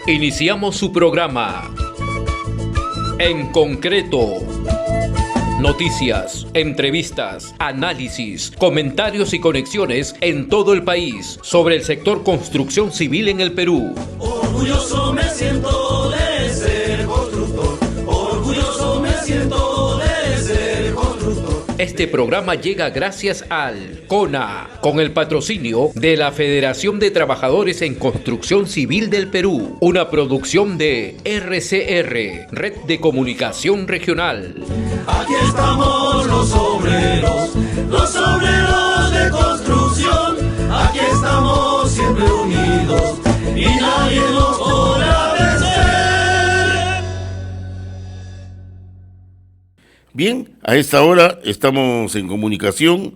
Iniciamos su programa. En concreto. Noticias, entrevistas, análisis, comentarios y conexiones en todo el país sobre el sector construcción civil en el Perú. Orgulloso me siento de ser constructor. Orgulloso me siento de ser constructor. Este programa llega gracias al CONA, con el patrocinio de la Federación de Trabajadores en Construcción Civil del Perú, una producción de RCR, Red de Comunicación Regional. Aquí estamos los obreros de construcción. Aquí estamos siempre unidos y nadie nos podrá vencer. Bien, a esta hora estamos en comunicación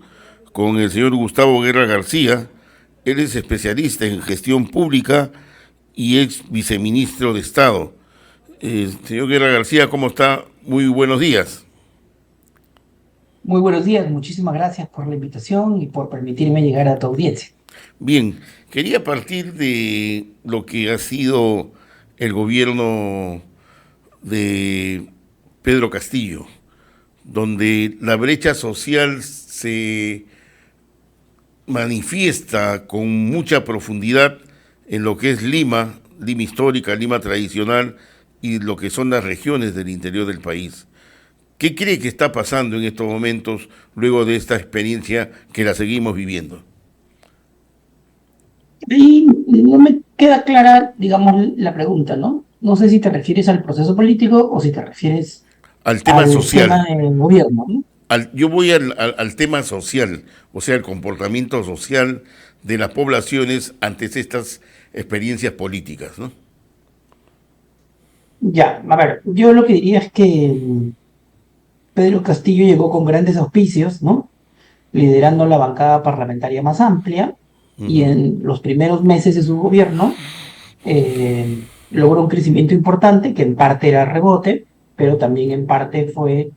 con el señor Gustavo Guerra García. Él es especialista en gestión pública y ex viceministro de Estado. Señor Guerra García, ¿cómo está? Muy buenos días. Muy buenos días, muchísimas gracias por la invitación y por permitirme llegar a tu audiencia. Bien, quería partir de lo que ha sido el gobierno de Pedro Castillo, donde la brecha social se manifiesta con mucha profundidad en lo que es Lima, Lima histórica, Lima tradicional y lo que son las regiones del interior del país. ¿Qué cree que está pasando en estos momentos luego de esta experiencia que la seguimos viviendo? Y no me queda clara, digamos, la pregunta, ¿no? No sé si te refieres al proceso político o si te refieres al tema social. Tema del gobierno, ¿no? Yo voy al tema social, o sea, el comportamiento social de las poblaciones ante estas experiencias políticas, ¿no? Ya, a ver, yo lo que diría es que Pedro Castillo llegó con grandes auspicios, ¿no? Liderando la bancada parlamentaria más amplia, y en los primeros meses de su gobierno logró un crecimiento importante, que en parte era rebote, pero también en parte fue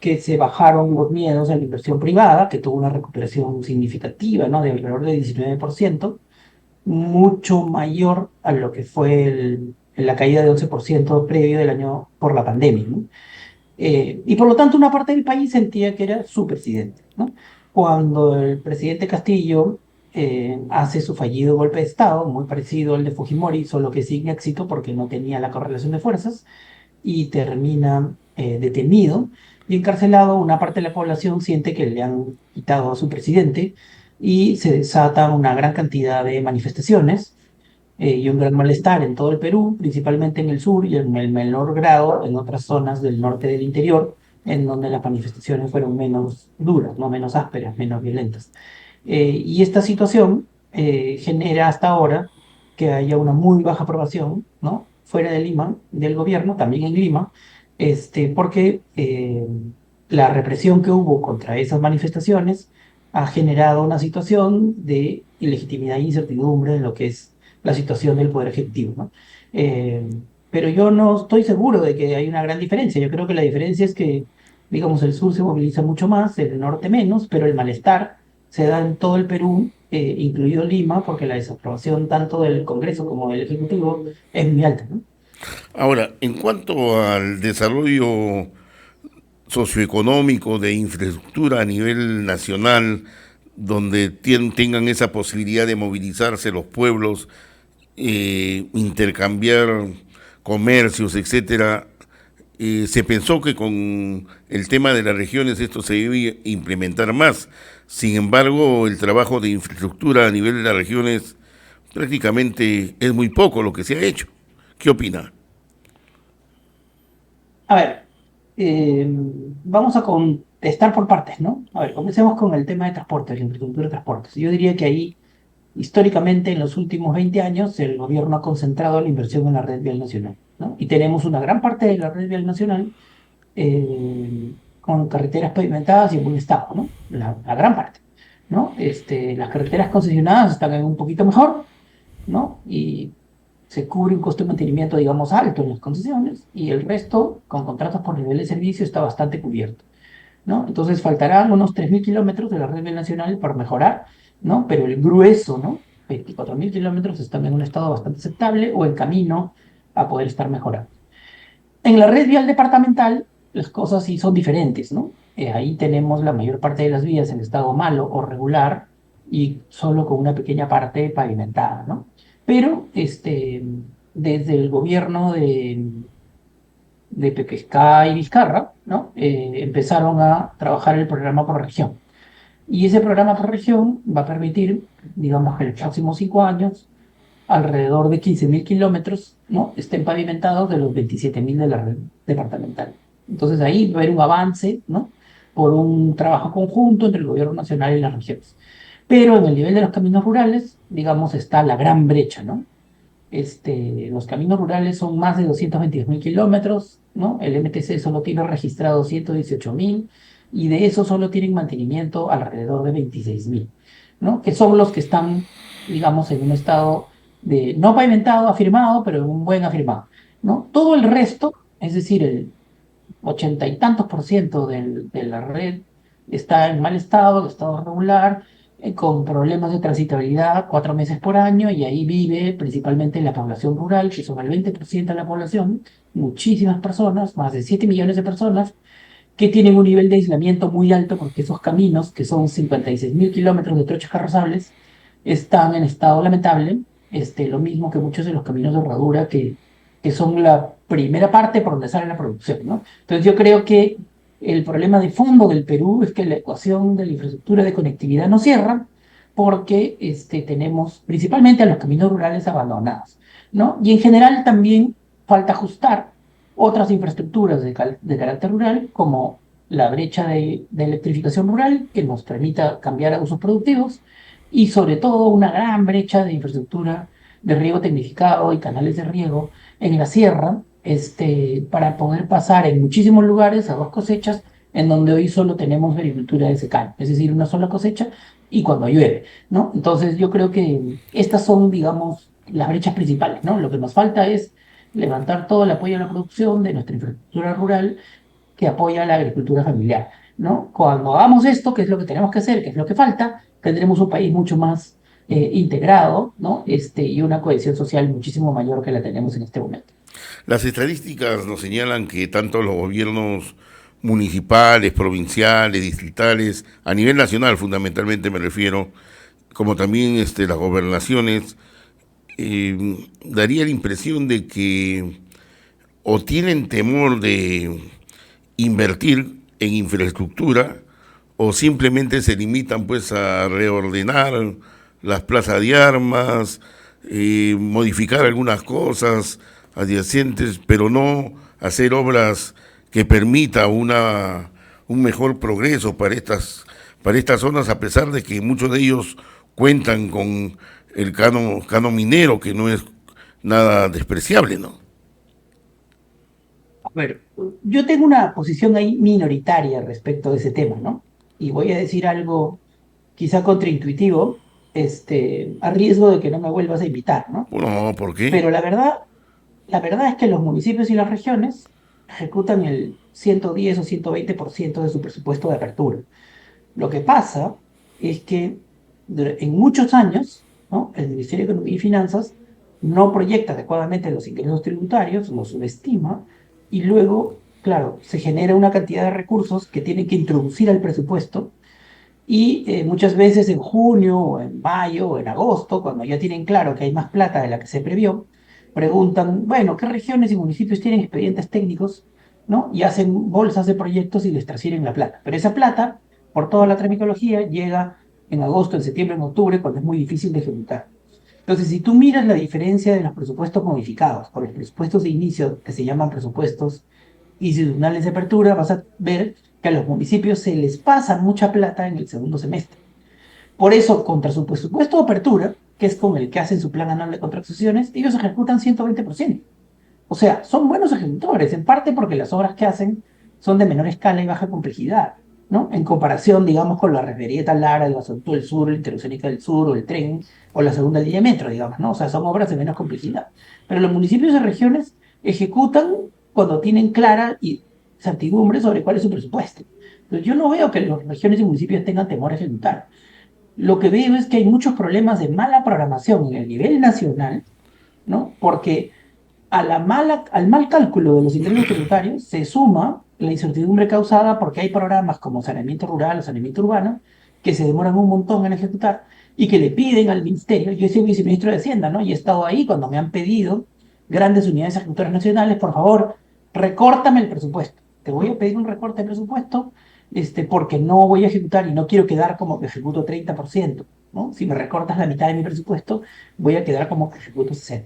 que se bajaron los miedos a la inversión privada, que tuvo una recuperación significativa, ¿no? De alrededor de 19%, mucho mayor a lo que fue la caída de 11% previo del año por la pandemia, ¿no? Y por lo tanto una parte del país sentía que era su presidente, ¿no? Cuando el presidente Castillo hace su fallido golpe de Estado, muy parecido al de Fujimori, solo que sin éxito porque no tenía la correlación de fuerzas, y termina detenido y encarcelado, una parte de la población siente que le han quitado a su presidente y se desata una gran cantidad de manifestaciones y un gran malestar en todo el Perú, principalmente en el sur y en el menor grado en otras zonas del norte del interior, en donde las manifestaciones fueron menos duras, no menos ásperas, menos violentas. Y esta situación genera hasta ahora que haya una muy baja aprobación, ¿no? Fuera de Lima, del gobierno, también en Lima, porque la represión que hubo contra esas manifestaciones ha generado una situación de ilegitimidad e incertidumbre en lo que es la situación del Poder Ejecutivo, ¿no? Pero yo no estoy seguro de que hay una gran diferencia. Yo creo que la diferencia es que, digamos, el sur se moviliza mucho más, el norte menos, pero el malestar se da en todo el Perú, incluido Lima, porque la desaprobación tanto del Congreso como del Ejecutivo es muy alta, ¿no? Ahora, en cuanto al desarrollo socioeconómico de infraestructura a nivel nacional, donde tengan esa posibilidad de movilizarse los pueblos, intercambiar comercios, etcétera, se pensó que con el tema de las regiones esto se debe implementar más. Sin embargo, el trabajo de infraestructura a nivel de las regiones prácticamente es muy poco lo que se ha hecho. ¿Qué opina? A ver, vamos a contestar por partes, ¿no? A ver, comencemos con el tema de transportes, la infraestructura de transportes. Yo diría que ahí, históricamente, en los últimos 20 años, el gobierno ha concentrado la inversión en la red vial nacional, ¿no? Y tenemos una gran parte de la red vial nacional con carreteras pavimentadas y en buen estado, ¿no? La gran parte, ¿no? Las carreteras concesionadas están en un poquito mejor, ¿no? Y se cubre un costo de mantenimiento, digamos, alto en las concesiones, y el resto, con contratos por nivel de servicio, está bastante cubierto, ¿no? Entonces faltarán unos 3.000 kilómetros de la red nacional por mejorar, ¿no? Pero el grueso, ¿no? 24.000 kilómetros están en un estado bastante aceptable o en camino a poder estar mejorando. En la red vial departamental, las cosas sí son diferentes, ¿no? Ahí tenemos la mayor parte de las vías en estado malo o regular y solo con una pequeña parte pavimentada, ¿no? Pero desde el gobierno de Pepesca y Vizcarra, ¿no? Empezaron a trabajar el programa por región. Y ese programa por región va a permitir, digamos que en los próximos 5 años, alrededor de 15.000 kilómetros, ¿no? Estén pavimentados de los 27.000 de la red departamental. Entonces ahí va a haber un avance, ¿no? Por un trabajo conjunto entre el gobierno nacional y las regiones. Pero en el nivel de los caminos rurales, digamos, está la gran brecha, ¿no? Los caminos rurales son más de 222.000 kilómetros, ¿no? El MTC solo tiene registrado 118.000 y de eso solo tienen mantenimiento alrededor de 26.000, ¿no? Que son los que están, digamos, en un estado de no pavimentado, afirmado, pero en un buen afirmado, ¿no? Todo el resto, es decir, el 80 y tantos % de la red está en mal estado, estado regular, con problemas de transitabilidad 4 meses por año, y ahí vive principalmente la población rural, que son el 20% de la población, muchísimas personas, más de 7 millones de personas, que tienen un nivel de aislamiento muy alto porque esos caminos, que son 56.000 kilómetros de trochas carrozables, están en estado lamentable, lo mismo que muchos de los caminos de herradura que son la primera parte por donde sale la producción, ¿no? Entonces yo creo que el problema de fondo del Perú es que la ecuación de la infraestructura de conectividad no cierra porque tenemos principalmente a los caminos rurales abandonados, ¿no? Y en general también falta ajustar otras infraestructuras de carácter rural, como la brecha de electrificación rural, que nos permita cambiar a usos productivos, y sobre todo una gran brecha de infraestructura de riego tecnificado y canales de riego en la sierra, para poder pasar en muchísimos lugares a 2 cosechas, en donde hoy solo tenemos agricultura de secano, es decir, una sola cosecha y cuando llueve, ¿no? Entonces yo creo que estas son, digamos, las brechas principales, ¿no? Lo que nos falta es levantar todo el apoyo a la producción de nuestra infraestructura rural que apoya a la agricultura familiar, ¿no? Cuando hagamos esto, que es lo que tenemos que hacer, que es lo que falta, tendremos un país mucho más integrado, ¿no? Y una cohesión social muchísimo mayor que la tenemos en este momento. Las estadísticas nos señalan que tanto los gobiernos municipales, provinciales, distritales, a nivel nacional fundamentalmente me refiero, como también las gobernaciones, daría la impresión de que o tienen temor de invertir en infraestructura o simplemente se limitan pues a reordenar las plazas de armas, modificar algunas cosas adyacentes, pero no hacer obras que permita un mejor progreso para estas zonas, a pesar de que muchos de ellos cuentan con el cano minero, que no es nada despreciable, ¿no? A ver, yo tengo una posición ahí minoritaria respecto de ese tema, ¿no? Y voy a decir algo quizá contraintuitivo, a riesgo de que no me vuelvas a invitar, ¿no? Bueno, ¿por qué? Pero la verdad es que los municipios y las regiones ejecutan el 110 o 120% de su presupuesto de apertura. Lo que pasa es que en muchos años, ¿no? El Ministerio de Economía y Finanzas no proyecta adecuadamente los ingresos tributarios, los subestima, y luego, claro, se genera una cantidad de recursos que tienen que introducir al presupuesto, y muchas veces en junio o en mayo o en agosto, cuando ya tienen claro que hay más plata de la que se previó, preguntan, bueno, ¿qué regiones y municipios tienen expedientes técnicos? ¿No? Y hacen bolsas de proyectos y les transfieren la plata. Pero esa plata, por toda la tramitología, llega en agosto, en septiembre, en octubre, cuando es muy difícil de ejecutar. Entonces, si tú miras la diferencia de los presupuestos modificados con los presupuestos de inicio, que se llaman presupuestos institucionales de apertura, vas a ver que a los municipios se les pasa mucha plata en el segundo semestre. Por eso, contra su presupuesto de apertura, que es con el que hacen su plan anual de contrataciones, ellos ejecutan 120%. O sea, son buenos ejecutores, en parte porque las obras que hacen son de menor escala y baja complejidad, ¿no? En comparación, digamos, con la refinería de Lara, el gasoducto del sur, la interoceánica del sur, o el tren, o la segunda línea de metro, digamos, ¿no? O sea, son obras de menos complejidad. Pero los municipios y regiones ejecutan cuando tienen clara y certidumbre sobre cuál es su presupuesto. Entonces, yo no veo que las regiones y municipios tengan temor a ejecutar. lo que veo es que hay muchos problemas de mala programación en el nivel nacional, ¿no? Porque al mal cálculo de los ingresos tributarios se suma la incertidumbre causada porque hay programas como saneamiento rural o saneamiento urbano que se demoran un montón en ejecutar y que le piden al ministerio, yo soy viceministro de Hacienda, ¿no? Y he estado ahí cuando me han pedido grandes unidades ejecutoras nacionales, por favor, recórtame el presupuesto. Te voy a pedir un recorte de presupuesto porque no voy a ejecutar y no quiero quedar como que ejecuto 30%, ¿no? Si me recortas la mitad de mi presupuesto, voy a quedar como que ejecuto 60%.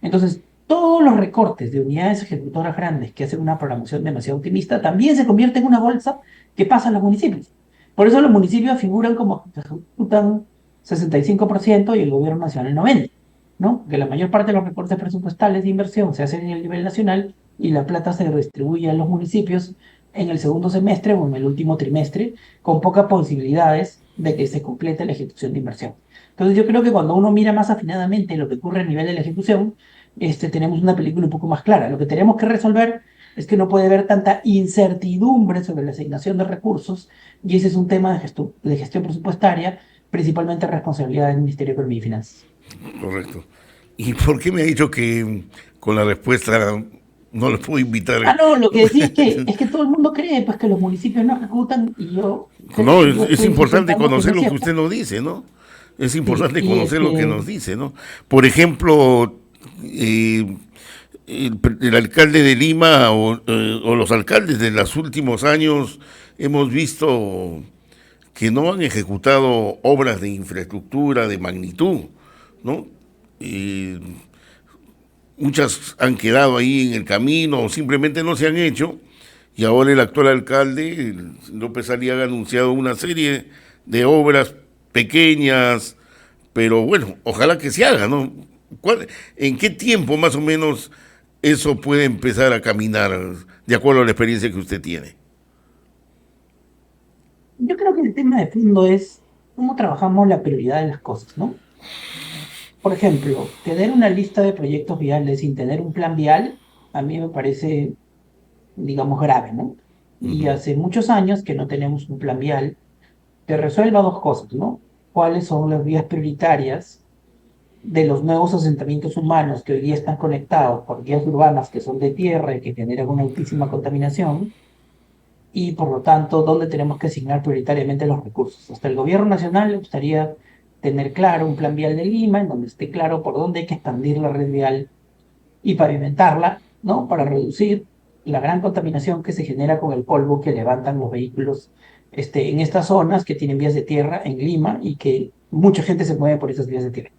Entonces, todos los recortes de unidades ejecutoras grandes que hacen una programación demasiado optimista también se convierten en una bolsa que pasa a los municipios. Por eso los municipios figuran como que ejecutan 65% y el gobierno nacional el 90%, ¿no? Que la mayor parte de los recortes presupuestales de inversión se hacen en el nivel nacional y la plata se redistribuye a los municipios en el segundo semestre o en el último trimestre, con pocas posibilidades de que se complete la ejecución de inversión. Entonces yo creo que cuando uno mira más afinadamente lo que ocurre a nivel de la ejecución, tenemos una película un poco más clara. Lo que tenemos que resolver es que no puede haber tanta incertidumbre sobre la asignación de recursos y ese es un tema de gestión presupuestaria, principalmente responsabilidad del Ministerio de Economía y Finanzas. Correcto. ¿Y por qué me ha dicho que con la respuesta no le puedo invitar? No, lo que decía es que todo el mundo cree pues que los municipios no ejecutan y yo... No, yo es importante conocer lo que usted usted nos dice, ¿no? Es importante sí, conocer lo que nos dice, ¿no? Por ejemplo, el alcalde de Lima o los alcaldes de los últimos años hemos visto que no han ejecutado obras de infraestructura de magnitud, ¿no? Muchas han quedado ahí en el camino o simplemente no se han hecho y ahora el actual alcalde, López Aliaga, ha anunciado una serie de obras pequeñas, pero bueno, ojalá que se haga, ¿no? ¿En qué tiempo más o menos eso puede empezar a caminar de acuerdo a la experiencia que usted tiene? Yo creo que el tema de fondo es cómo trabajamos la prioridad de las cosas, ¿no? Por ejemplo, tener una lista de proyectos viales sin tener un plan vial, a mí me parece, digamos, grave, ¿no? Y Ujú. hace muchos años que no tenemos un plan vial que resuelva dos cosas, ¿no? ¿Cuáles son las vías prioritarias de los nuevos asentamientos humanos que hoy día están conectados por vías urbanas que son de tierra y que generan una altísima contaminación? Y por lo tanto, ¿dónde tenemos que asignar prioritariamente los recursos? Hasta el gobierno nacional le gustaría tener claro un plan vial de Lima, en donde esté claro por dónde hay que expandir la red vial y pavimentarla, ¿no? Para reducir la gran contaminación que se genera con el polvo que levantan los vehículos en estas zonas que tienen vías de tierra en Lima y que mucha gente se mueve por esas vías de tierra.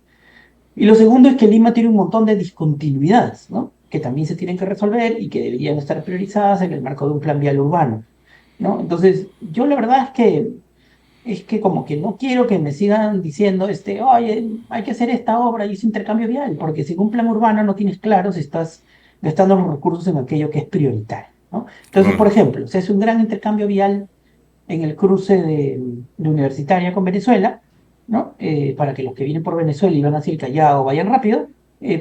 Y lo segundo es que Lima tiene un montón de discontinuidades, ¿no? Que también se tienen que resolver y que deberían estar priorizadas en el marco de un plan vial urbano, ¿no? Entonces, yo la verdad es que como que no quiero que me sigan diciendo, oye, hay que hacer esta obra y ese intercambio vial, porque sin un plan urbano no tienes claro si estás gastando los recursos en aquello que es prioritario, ¿no? Entonces, por Correcto. ejemplo, se hace un gran intercambio vial en el cruce de Universitaria con Venezuela, ¿no? Para que los que vienen por Venezuela y van hacia el Callao vayan rápido,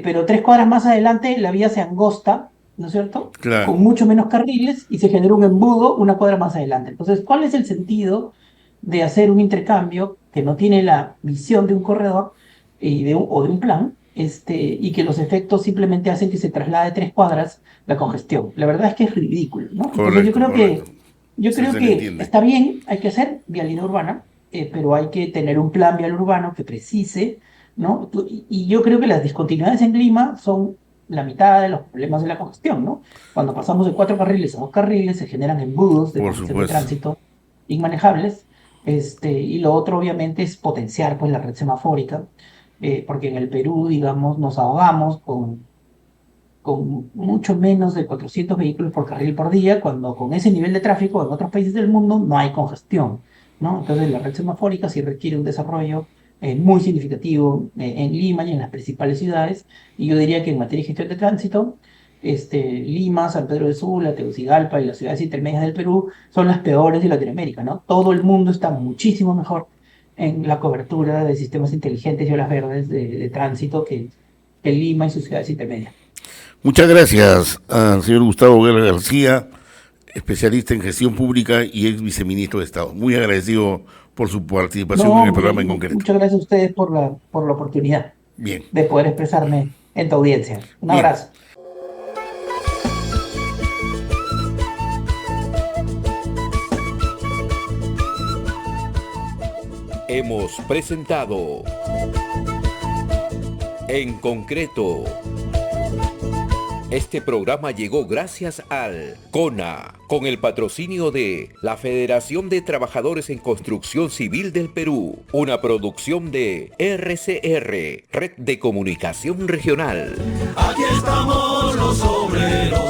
pero 3 cuadras más adelante la vía se angosta, ¿no es cierto? Claro, Con mucho menos carriles y se genera un embudo 1 cuadra más adelante. Entonces, ¿cuál es el sentido de hacer un intercambio que no tiene la visión de un corredor o de un plan, y que los efectos simplemente hacen que se traslade 3 cuadras la congestión? La verdad es que es ridículo, ¿no? Entonces correcto, correcto. yo Sí, creo se le que entiende. está bien, hay que hacer vialidad urbana, pero hay que tener un plan vial urbano que precise, ¿no? Y yo creo que las discontinuidades en Lima son la mitad de los problemas de la congestión, ¿no? Cuando pasamos de 4 carriles a 2 carriles se generan embudos de Por congestión de supuesto. tránsito inmanejables. Y lo otro obviamente es potenciar pues la red semafórica, porque en el Perú, digamos, nos ahogamos con mucho menos de 400 vehículos por carril por día, cuando con ese nivel de tráfico en otros países del mundo no hay congestión, ¿no? Entonces la red semafórica sí requiere un desarrollo muy significativo en Lima y en las principales ciudades, y yo diría que en materia de gestión de tránsito, Lima, San Pedro de Sula, Tegucigalpa y las ciudades intermedias del Perú son las peores de Latinoamérica, ¿no? Todo el mundo está muchísimo mejor en la cobertura de sistemas inteligentes y olas verdes de tránsito que Lima y sus ciudades intermedias. Muchas gracias al señor Gustavo Guerra García, especialista en gestión pública y ex viceministro de Estado. Muy agradecido por su participación No, en el programa en concreto. muchas gracias a ustedes por la oportunidad Bien, de poder expresarme en tu audiencia. Un bien. abrazo. Hemos presentado En Concreto. Este programa llegó gracias al CONA, con el patrocinio de la Federación de Trabajadores en Construcción Civil del Perú, una producción de RCR, Red de Comunicación Regional. Aquí estamos los obreros.